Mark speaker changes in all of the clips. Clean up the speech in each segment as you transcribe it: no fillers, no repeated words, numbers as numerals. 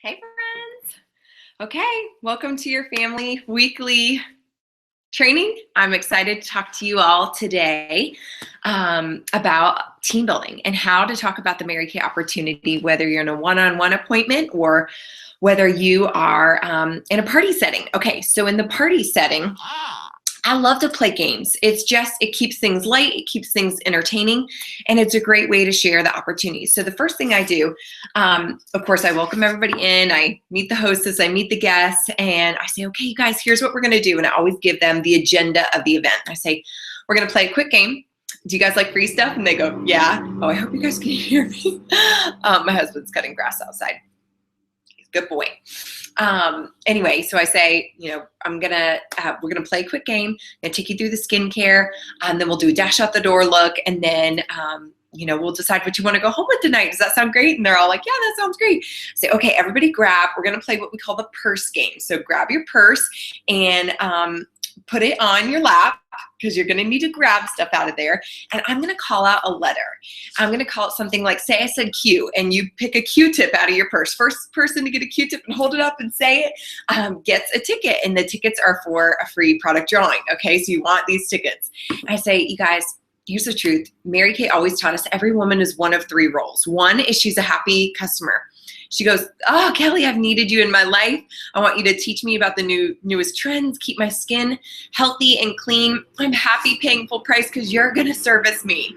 Speaker 1: Hey friends. Okay, welcome to your family weekly training. I'm excited to talk to you all today about team building and how to talk about the Mary Kay opportunity, whether you're in a one-on-one appointment or whether you are in a party setting. Okay, so in the party setting, I love to play games. It keeps things light, it keeps things entertaining, and it's a great way to share the opportunities. So the first thing I do, of course, I welcome everybody in, I meet the hostess, I meet the guests, and I say, okay, you guys, here's what we're gonna do. And I always give them the agenda of the event. I say, we're gonna play a quick game. Do you guys like free stuff? And they go, yeah. Oh, I hope you guys can hear me. My husband's cutting grass outside. He's a good boy. Anyway, so I say, we're gonna play a quick game. I'm gonna take you through the skincare, then we'll do a dash out the door look, and then we'll decide what you want to go home with tonight. Does that sound great? And they're all like, yeah, that sounds great. Say, okay, everybody grab. We're gonna play what we call the purse game. So grab your purse and put it on your lap, because you're gonna need to grab stuff out of there. And I'm gonna call out a letter. I'm gonna call it something like, say I said Q, and you pick a Q-tip out of your purse. First person to get a Q-tip and hold it up and say it gets a ticket, and the tickets are for a free product drawing, okay? So you want these tickets. I say, you guys, here's the truth. Mary Kay always taught us every woman is one of three roles. One is she's a happy customer. She goes, oh, Kelly, I've needed you in my life. I want you to teach me about the newest trends, keep my skin healthy and clean. I'm happy paying full price because you're gonna service me.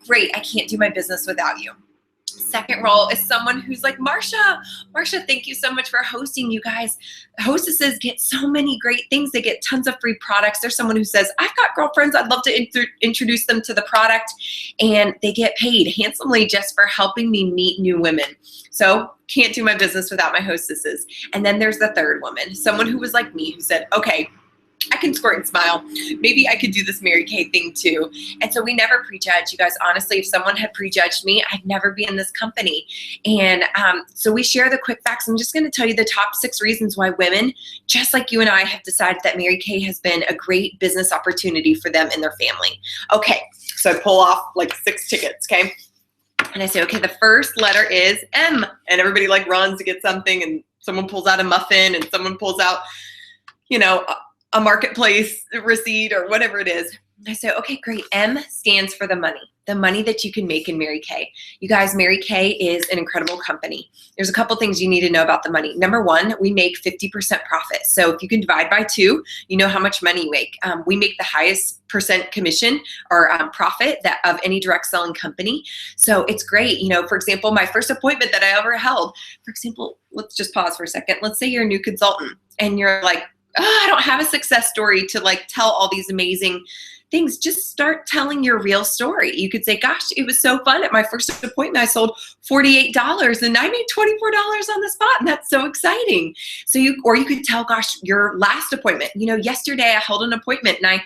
Speaker 1: Great, I can't do my business without you. Second role is someone who's like, Marsha, thank you so much for hosting. You guys, hostesses get so many great things. They get tons of free products. There's someone who says, I've got girlfriends. I'd love to introduce them to the product. And they get paid handsomely just for helping me meet new women. So can't do my business without my hostesses. And then there's the third woman, someone who was like me, who said, okay, I can squirt and smile. Maybe I could do this Mary Kay thing too. And so we never prejudge. You guys, honestly, if someone had prejudged me, I'd never be in this company. And so we share the quick facts. I'm just going to tell you the top 6 reasons why women, just like you and I, have decided that Mary Kay has been a great business opportunity for them and their family. Okay, so I pull off like 6 tickets, okay? And I say, okay, the first letter is M. And everybody like runs to get something, and someone pulls out a muffin, and someone pulls out, a marketplace receipt or whatever it is. I say, okay, great. M stands for the money that you can make in Mary Kay. You guys, Mary Kay is an incredible company. There's a couple things you need to know about the money. Number one, we make 50% profit. So if you can divide by 2, you know how much money you make. We make the highest percent commission or profit of any direct selling company. So it's great. For example, my first appointment that I ever held, for example, let's just pause for a second. Let's say you're a new consultant and you're like, oh, I don't have a success story to like tell all these amazing things. Just start telling your real story. You could say, gosh, it was so fun. At my first appointment, I sold $48 and I made $24 on the spot. And that's so exciting. So you could tell, gosh, your last appointment, yesterday I held an appointment and I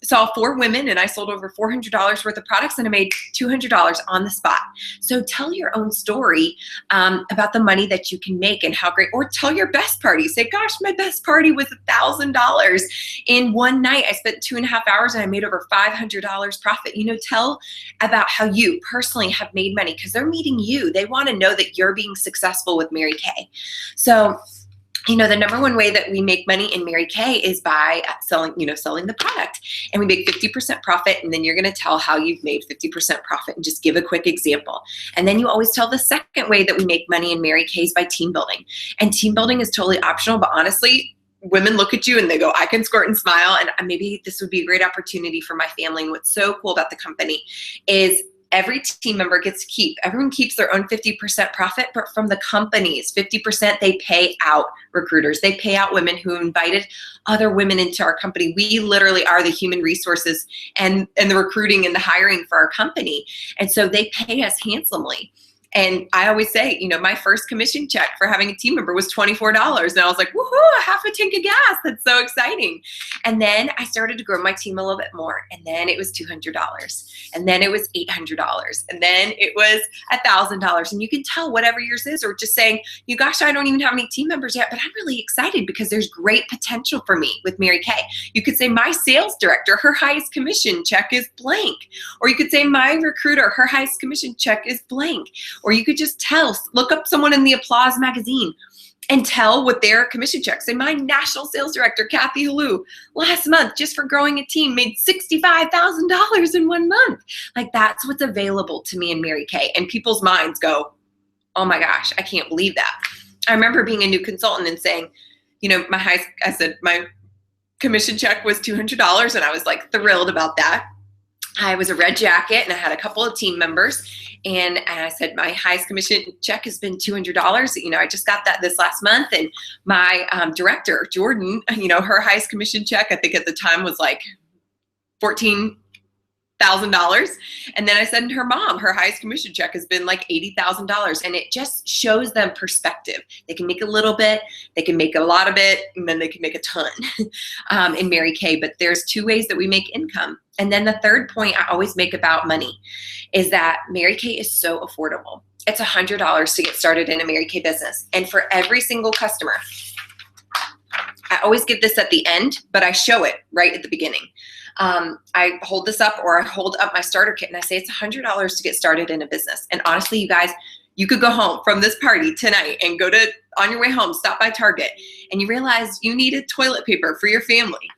Speaker 1: saw 4 women and I sold over $400 worth of products and I made $200 on the spot. So tell your own story about the money that you can make and how great, or tell your best party. Say, gosh, my best party was $1,000 in one night. I spent 2.5 hours and I made over $500 profit. Tell about how you personally have made money, because they're meeting you. They want to know that you're being successful with Mary Kay. So the number one way that we make money in Mary Kay is by selling the product. And we make 50% profit, and then you're going to tell how you've made 50% profit and just give a quick example. And then you always tell the second way that we make money in Mary Kay is by team building. And team building is totally optional, but honestly, women look at you and they go, I can squirt and smile, and maybe this would be a great opportunity for my family. And what's so cool about the company is every team member gets to keep. Everyone keeps their own 50% profit, but from the company's 50%, they pay out recruiters. They pay out women who invited other women into our company. We literally are the human resources and the recruiting and the hiring for our company. And so they pay us handsomely. And I always say, my first commission check for having a team member was $24. And I was like, woohoo, half a tank of gas. That's so exciting. And then I started to grow my team a little bit more. And then it was $200. And then it was $800. And then it was $1,000. And you can tell whatever yours is, or just saying, gosh, I don't even have any team members yet, but I'm really excited because there's great potential for me with Mary Kay. You could say my sales director, her highest commission check is blank. Or you could say my recruiter, her highest commission check is blank. Or you could just look up someone in the Applause magazine. and tell what their commission check. Say, my national sales director, Kathy Halou, last month, just for growing a team, made $65,000 in 1 month. Like, that's what's available to me and Mary Kay. And people's minds go, oh my gosh, I can't believe that. I remember being a new consultant and saying, you know, I said my commission check was $200, and I was like thrilled about that. I was a red jacket and I had a couple of team members, and I said, my highest commission check has been $200. You know, I just got that this last month. And my director, Jordan, you know, her highest commission check, I think at the time was like $14,000. And then I said to her mom, her highest commission check has been like $80,000. And it just shows them perspective. They can make a little bit, they can make a lot of it, and then they can make a ton in Mary Kay. But there's two ways that we make income. And then the third point I always make about money is that Mary Kay is so affordable. It's $100 to get started in a Mary Kay business. And for every single customer, I always give this at the end, but I show it right at the beginning. I hold this up, or I hold up my starter kit, and I say it's $100 to get started in a business. And honestly, you guys, you could go home from this party tonight and on your way home, stop by Target, and you realize you needed toilet paper for your family.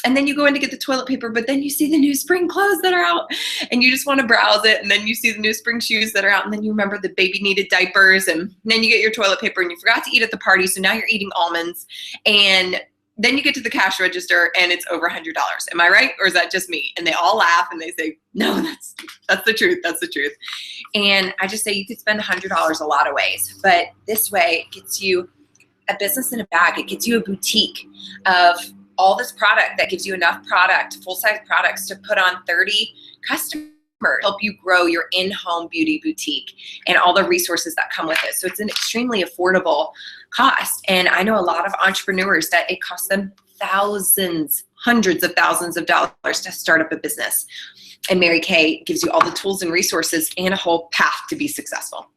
Speaker 1: And then you go in to get the toilet paper, but then you see the new spring clothes that are out, and you just want to browse it. And then you see the new spring shoes that are out, and then you remember the baby needed diapers, and then you get your toilet paper, and you forgot to eat at the party, so now you're eating almonds. And then you get to the cash register and it's over $100. Am I right? Or is that just me? And they all laugh and they say, no, that's the truth. That's the truth. And I just say you could spend $100 a lot of ways, but this way it gets you a business in a bag. It gets you a boutique of all this product that gives you enough product, full-size products to put on 30 customers, help you grow your in-home beauty boutique and all the resources that come with it. So it's an extremely affordable cost. And I know a lot of entrepreneurs that it costs them thousands, hundreds of thousands of dollars to start up a business. And Mary Kay gives you all the tools and resources and a whole path to be successful.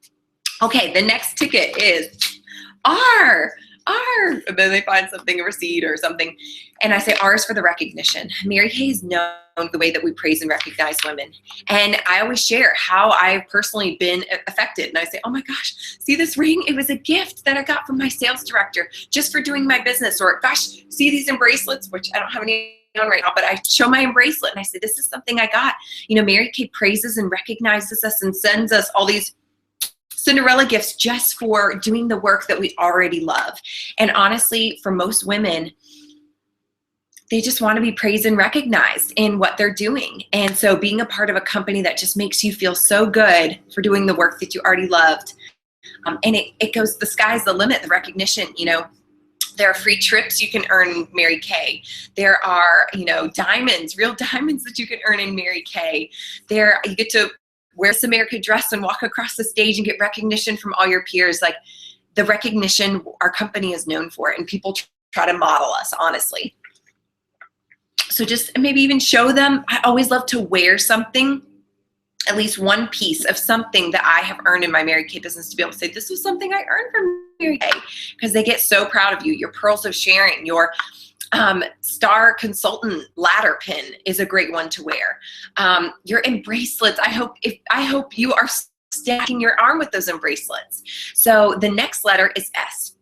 Speaker 1: Okay, the next ticket is R. And then they find something, a receipt or something. And I say R is for the recognition. Mary Kay is known the way that we praise and recognize women. And I always share how I've personally been affected. And I say, oh my gosh, see this ring? It was a gift that I got from my sales director just for doing my business. Or gosh, see these bracelets, which I don't have any on right now, but I show my bracelet and I say, this is something I got. You know, Mary Kay praises and recognizes us and sends us all these Cinderella gifts just for doing the work that we already love. And honestly, for most women, they just want to be praised and recognized in what they're doing. And so being a part of a company that just makes you feel so good for doing the work that you already loved. And it goes, the sky's the limit, the recognition, you know. There are free trips you can earn in Mary Kay. There are, you know, diamonds, real diamonds that you can earn in Mary Kay. You get to wear this American dress and walk across the stage and get recognition from all your peers. Like, the recognition our company is known for, and people try to model us, honestly. So just maybe even show them. I always love to wear something, at least one piece of something that I have earned in my Mary Kay business, to be able to say, this was something I earned from Mary Kay, because they get so proud of you. Your pearls of sharing, your star consultant ladder pin is a great one to wear. Your bracelets. I hope you are stacking your arm with those bracelets. So the next letter is S,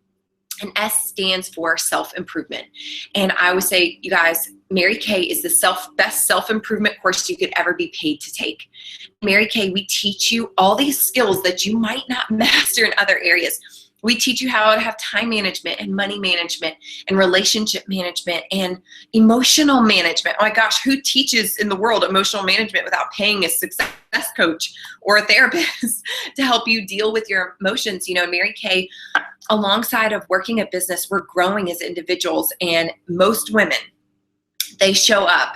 Speaker 1: and S stands for self-improvement. And I would say, you guys, Mary Kay is the best self-improvement course you could ever be paid to take. Mary Kay, we teach you all these skills that you might not master in other areas. We teach you how to have time management and money management and relationship management and emotional management. Oh my gosh, who teaches in the world emotional management without paying a success coach or a therapist to help you deal with your emotions? You know, Mary Kay, alongside of working a business, we're growing as individuals, and most women, they show up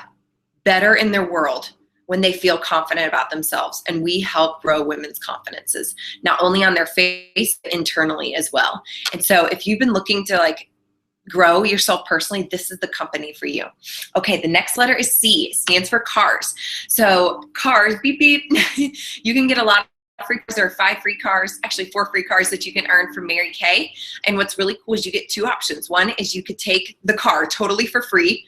Speaker 1: better in their world when they feel confident about themselves. And we help grow women's confidences, not only on their face, but internally as well. And so if you've been looking to grow yourself personally, this is the company for you. Okay, the next letter is C. It stands for cars. So cars, beep, beep. You can get a lot of free cars. There are 5 free cars, actually 4 free cars that you can earn from Mary Kay. And what's really cool is you get 2 options. One is you could take the car totally for free,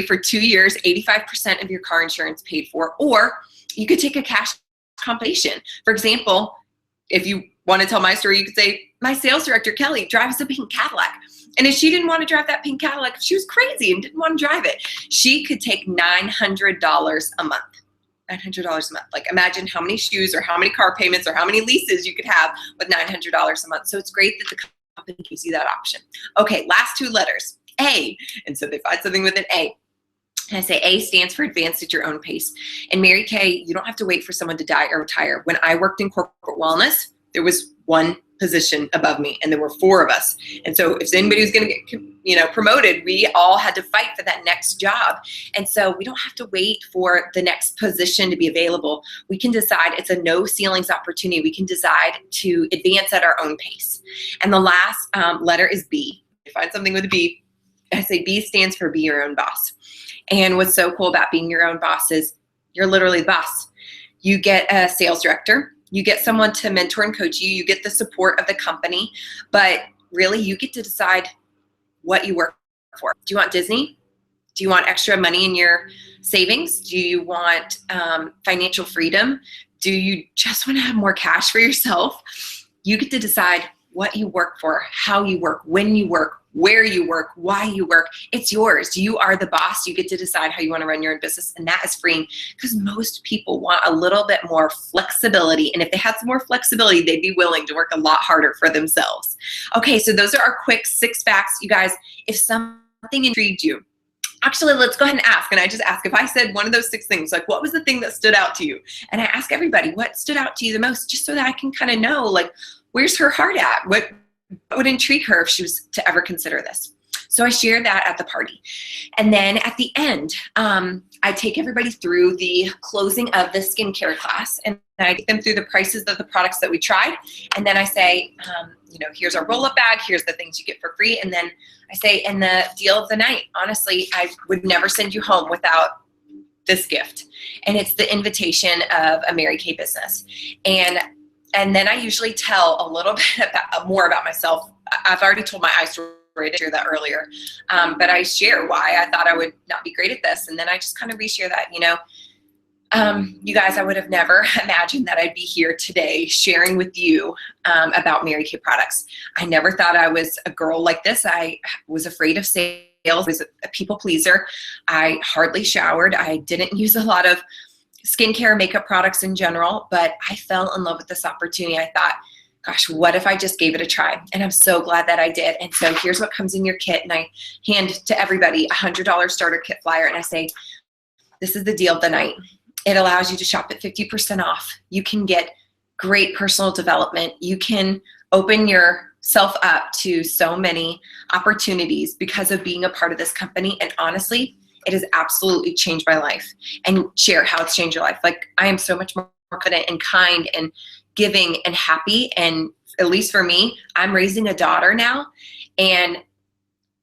Speaker 1: for 2 years, 85% of your car insurance paid for, or you could take a cash compensation. For example, if you want to tell my story, you could say, my sales director, Kelly, drives a pink Cadillac. And if she didn't want to drive that pink Cadillac, if she was crazy and didn't want to drive it, she could take $900 a month. $900 a month. Like, imagine how many shoes or how many car payments or how many leases you could have with $900 a month. So it's great that the company gives you that option. Okay, last two letters, A. And so they find something with an A. And I say A stands for advance at your own pace. And Mary Kay, you don't have to wait for someone to die or retire. When I worked in corporate wellness, there was one position above me and there were four of us. And so if anybody was going to get, promoted, we all had to fight for that next job. And so we don't have to wait for the next position to be available. We can decide it's a no ceilings opportunity. We can decide to advance at our own pace. And the last letter is B. If you find something with a B, I say B stands for be your own boss. And what's so cool about being your own boss is you're literally the boss. You get a sales director. You get someone to mentor and coach you. You get the support of the company, but really you get to decide what you work for. Do you want Disney? Do you want extra money in your savings? Do you want financial freedom? Do you just want to have more cash for yourself? You get to decide what you work for, how you work, when you work, where you work, why you work. It's yours. You are the boss. You get to decide how you want to run your own business, and that is freeing because most people want a little bit more flexibility, and if they had some more flexibility, they'd be willing to work a lot harder for themselves. Okay, so those are our quick 6 facts. You guys, if something intrigued you, actually, let's go ahead and ask. And I just ask, if I said one of those 6 things, like what was the thing that stood out to you? And I ask everybody, what stood out to you the most, just so that I can kind of know, like, where's her heart at? What would intrigue her if she was to ever consider this? So I share that at the party. And then at the end, I take everybody through the closing of the skincare class, and I get them through the prices of the products that we tried. And then I say, here's our roll-up bag, here's the things you get for free. And then I say, and the deal of the night, honestly, I would never send you home without this gift. And it's the invitation of a Mary Kay business. And then I usually tell a little bit more about myself. I've already told my story, to share that earlier, but I share why I thought I would not be great at this. And then I just kind of reshare that, you guys, I would have never imagined that I'd be here today sharing with you about Mary Kay products. I never thought I was a girl like this. I was afraid of sales. I was a people pleaser. I hardly showered. I didn't use a lot of skincare, makeup products in general, but I fell in love with this opportunity. I thought, gosh, what if I just gave it a try? And I'm so glad that I did. And so here's what comes in your kit. And I hand to everybody a $100 starter kit flyer. And I say, this is the deal of the night. It allows you to shop at 50% off. You can get great personal development. You can open yourself up to so many opportunities because of being a part of this company. And honestly, it has absolutely changed my life. And share how it's changed your life. Like, I am so much more confident and kind and giving and happy. And at least for me, I'm raising a daughter now. And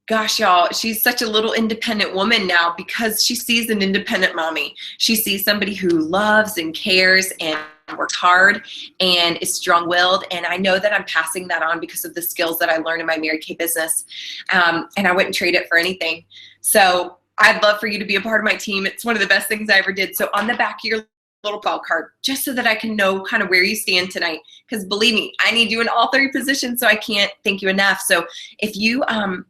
Speaker 1: gosh, y'all, she's such a little independent woman now because she sees an independent mommy. She sees somebody who loves and cares and works hard and is strong-willed. And I know that I'm passing that on because of the skills that I learned in my Mary Kay business. And I wouldn't trade it for anything. So I'd love for you to be a part of my team. It's one of the best things I ever did. So on the back of your little ball card, just so that I can know kind of where you stand tonight, because believe me, I need you in all 3 positions, so I can't thank you enough. So if you, I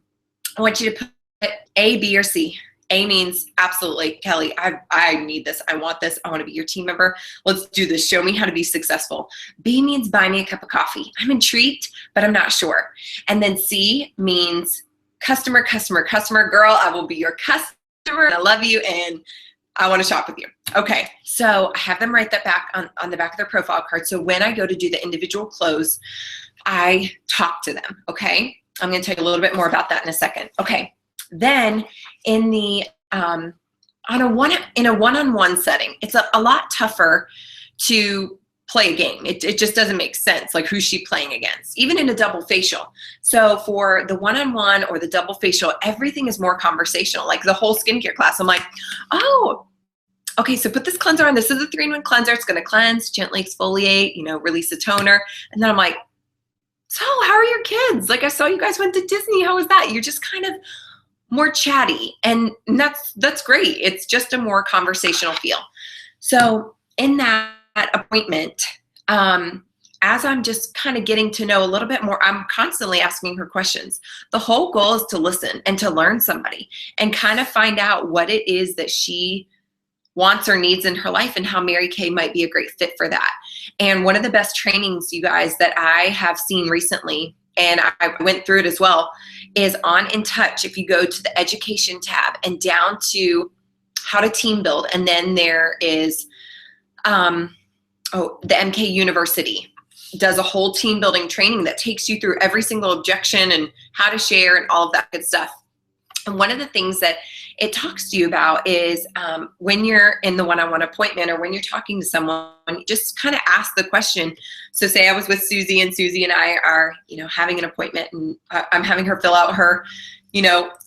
Speaker 1: want you to put A, B, or C. A means absolutely, Kelly, I need this. I want this. I want to be your team member. Let's do this. Show me how to be successful. B means buy me a cup of coffee. I'm intrigued, but I'm not sure. And then C means customer, girl, I will be your customer. I love you and I want to shop with you. Okay, so I have them write that back on the back of their profile card. So when I go to do the individual close, I talk to them, okay? I'm going to tell you a little bit more about that in a second. Okay, then in the in a one-on-one setting, it's a lot tougher to play a game. It just doesn't make sense. Like, who's she playing against? Even in a double facial. So for the one-on-one or the double facial, everything is more conversational. Like the whole skincare class, I'm like, oh, okay, so put this cleanser on. This is a 3-in-1 cleanser. It's going to cleanse, gently exfoliate, release a toner. And then I'm like, so how are your kids? Like, I saw you guys went to Disney. How was that? You're just kind of more chatty. And that's great. It's just a more conversational feel. So in that appointment, as I'm just kind of getting to know a little bit more, I'm constantly asking her questions. The whole goal is to listen and to learn somebody and kind of find out what it is that she wants or needs in her life and how Mary Kay might be a great fit for that. And one of the best trainings, you guys, that I have seen recently, and I went through it as well, is on In Touch. If you go to the education tab and down to how to team build, and then there is the MK University does a whole team building training that takes you through every single objection and how to share and all of that good stuff. And one of the things that it talks to you about is when you're in the one-on-one appointment or when you're talking to someone, you just kind of ask the question. So say I was with Susie and I are, having an appointment, and I'm having her fill out her,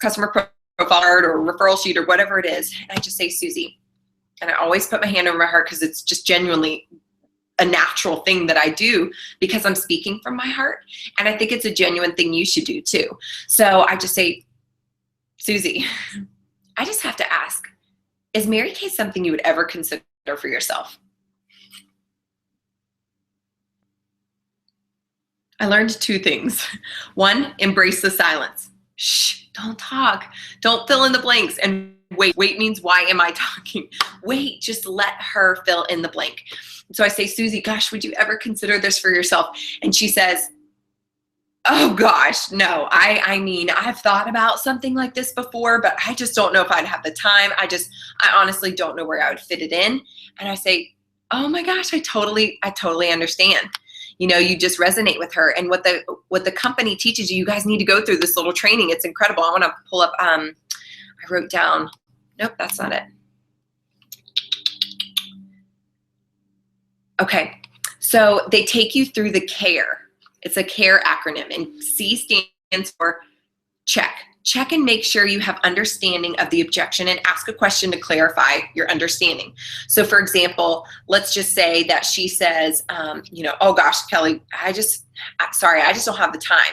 Speaker 1: customer profile card or referral sheet or whatever it is. And I just say, Susie, and I always put my hand over my heart because it's just genuinely a natural thing that I do because I'm speaking from my heart. And I think it's a genuine thing you should do too. So I just say, Susie, I just have to ask, is Mary Kay something you would ever consider for yourself? I learned two things. One, embrace the silence. Shh, don't talk. Don't fill in the blanks. And wait means, why am I talking? Wait, just let her fill in the blank. So I say, Susie, gosh, would you ever consider this for yourself? And she says, oh gosh, no. I mean, I've thought about something like this before, but I just don't know if I'd have the time. I honestly don't know where I would fit it in. And I say, oh my gosh, I totally understand. You just resonate with her. And what the company teaches you, you guys need to go through this little training. It's incredible. I want to pull up, I wrote down, nope, that's not it. Okay, so they take you through the CARE. It's a CARE acronym, and C stands for check. Check and make sure you have understanding of the objection and ask a question to clarify your understanding. So for example, let's just say that she says, oh gosh, Kelly, I just don't have the time.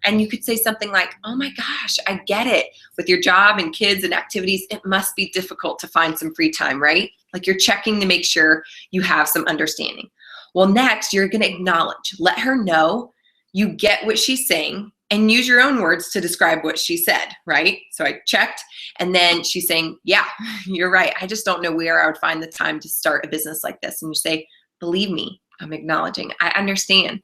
Speaker 1: And you could say something like, oh my gosh, I get it. With your job and kids and activities, it must be difficult to find some free time, right? Like you're checking to make sure you have some understanding. Well, next you're going to acknowledge, let her know you get what she's saying and use your own words to describe what she said, right? So I checked, and then she's saying, yeah, you're right. I just don't know where I would find the time to start a business like this. And you say, believe me, I'm acknowledging, I understand.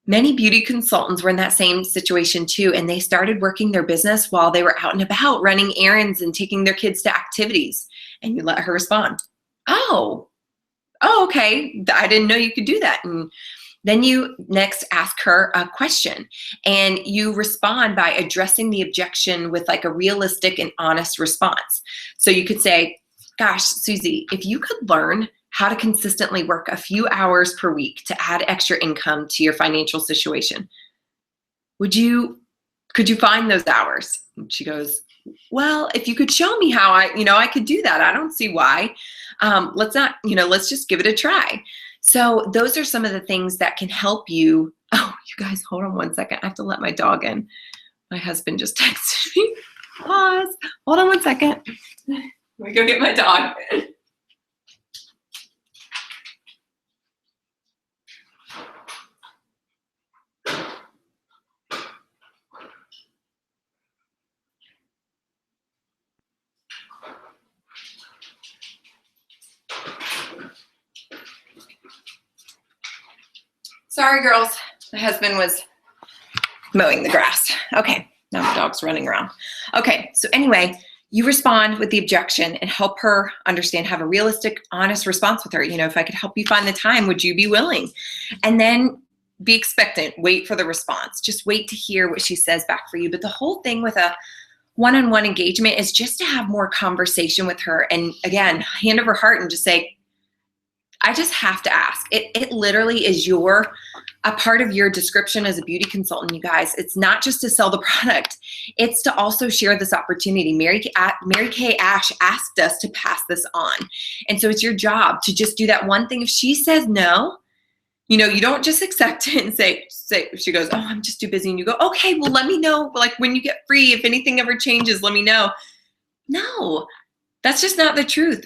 Speaker 1: Many beauty consultants were in that same situation too, and they started working their business while they were out and about running errands and taking their kids to activities. And you let her respond, oh, okay, I didn't know you could do that. And then you next ask her a question, and you respond by addressing the objection with like a realistic and honest response. So you could say, gosh, Susie, if you could learn how to consistently work a few hours per week to add extra income to your financial situation, could you find those hours? And she goes, well, if you could show me how I could do that. I don't see why. Let's just give it a try. So those are some of the things that can help you. Oh, you guys, hold on one second. I have to let my dog in. My husband just texted me. Pause. Hold on one second. Let me go get my dog. Sorry, girls. My husband was mowing the grass. Okay, now the dog's running around. Okay, so anyway, you respond with the objection and help her understand, have a realistic, honest response with her. If I could help you find the time, would you be willing? And then be expectant, wait for the response. Just wait to hear what she says back for you. But the whole thing with a one-on-one engagement is just to have more conversation with her. And again, hand over heart and just say, I just have to ask. It literally is a part of your description as a beauty consultant, you guys. It's not just to sell the product. It's to also share this opportunity. Mary Kay Ash asked us to pass this on. And so it's your job to just do that one thing. If she says no, you don't just accept it and say, if she goes, oh, I'm just too busy. And you go, okay, well, let me know. Like when you get free, if anything ever changes, let me know. No, that's just not the truth.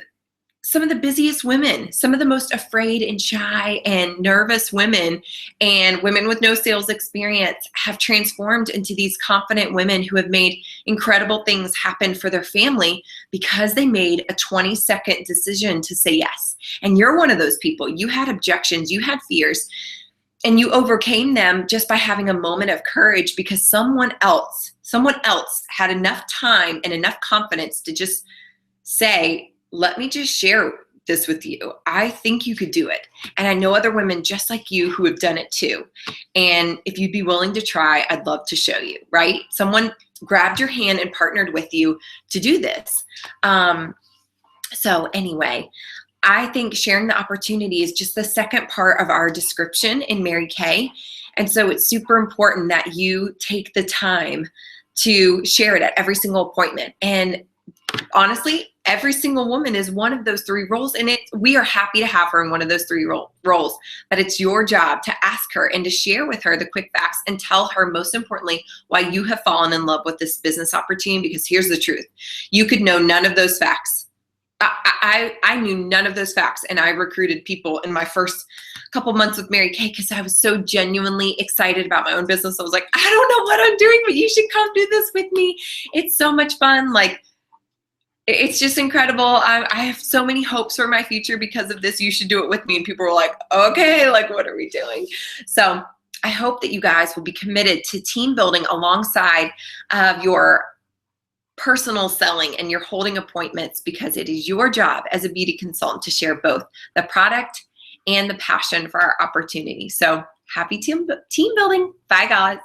Speaker 1: some of the busiest women, some of the most afraid and shy and nervous women, and women with no sales experience have transformed into these confident women who have made incredible things happen for their family because they made a 20-second decision to say yes. And you're one of those people. You had objections, you had fears, and you overcame them just by having a moment of courage because someone else had enough time and enough confidence to just say, let me just share this with you. I think you could do it. And I know other women just like you who have done it too. And if you'd be willing to try, I'd love to show you, right? Someone grabbed your hand and partnered with you to do this. So anyway, I think sharing the opportunity is just the second part of our description in Mary Kay. And so it's super important that you take the time to share it at every single appointment. And honestly, every single woman is one of those 3 roles, and we are happy to have her in one of those 3 roles. But it's your job to ask her and to share with her the quick facts and tell her, most importantly, why you have fallen in love with this business opportunity. Because here's the truth: you could know none of those facts. I knew none of those facts, and I recruited people in my first couple months with Mary Kay because I was so genuinely excited about my own business. I was like, I don't know what I'm doing, but you should come do this with me. It's so much fun. Like, it's just incredible. I have so many hopes for my future because of this. You should do it with me. And people were like, okay, like, what are we doing? So I hope that you guys will be committed to team building alongside of your personal selling and your holding appointments, because it is your job as a beauty consultant to share both the product and the passion for our opportunity. So happy team building. Bye, guys.